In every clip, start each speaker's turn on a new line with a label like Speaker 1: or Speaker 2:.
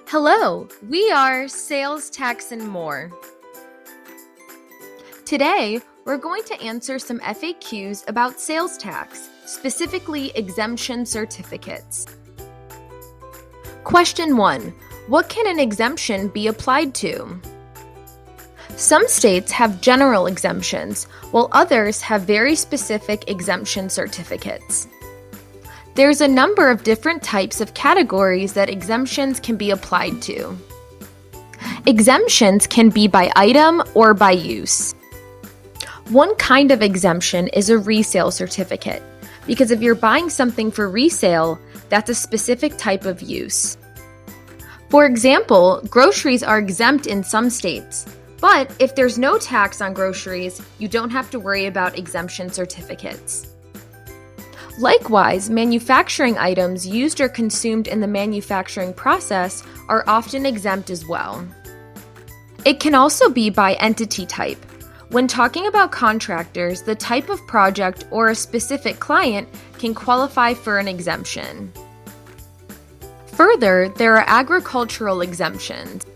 Speaker 1: Hello, we are Sales Tax and More. Today, we're going to answer some FAQs about sales tax, specifically exemption certificates. Question 1. What can an exemption be applied to? Some states have general exemptions, while others have very specific exemption certificates. There's a number of different types of categories that exemptions can be applied to. Exemptions can be by item or by use. One kind of exemption is a resale certificate, because if you're buying something for resale, that's a specific type of use. For example, groceries are exempt in some states, but if there's no tax on groceries, you don't have to worry about exemption certificates. Likewise, manufacturing items used or consumed in the manufacturing process are often exempt as well. It can also be by entity type. When talking about contractors, the type of project or a specific client can qualify for an exemption. Further, there are agricultural exemptions.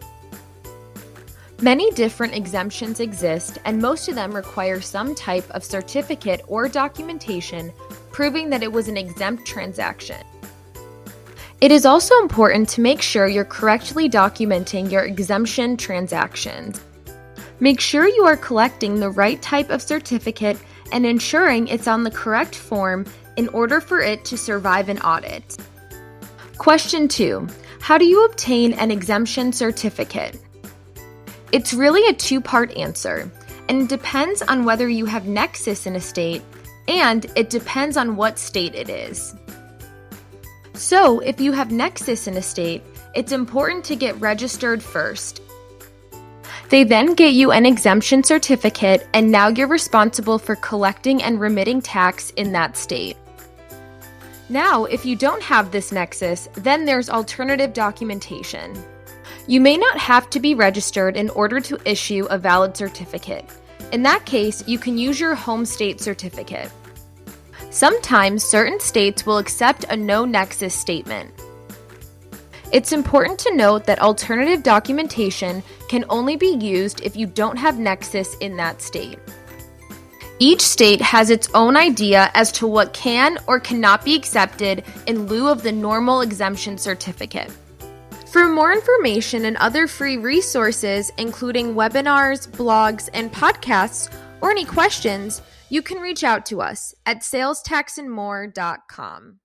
Speaker 1: Many different exemptions exist, and most of them require some type of certificate or documentation proving that it was an exempt transaction. It is also important to make sure you're correctly documenting your exemption transactions. Make sure you are collecting the right type of certificate and ensuring it's on the correct form in order for it to survive an audit. Question 2. How do you obtain an exemption certificate? It's really a two-part answer, and it depends on whether you have nexus in a state, and it depends on what state it is. So, if you have nexus in a state, it's important to get registered first. They then get you an exemption certificate, and now you're responsible for collecting and remitting tax in that state. Now, if you don't have this nexus, then there's alternative documentation. You may not have to be registered in order to issue a valid certificate. In that case, you can use your home state certificate. Sometimes certain states will accept a no-nexus statement. It's important to note that alternative documentation can only be used if you don't have nexus in that state. Each state has its own idea as to what can or cannot be accepted in lieu of the normal exemption certificate. For more information and other free resources, including webinars, blogs, and podcasts, or any questions, you can reach out to us at salestaxandmore.com.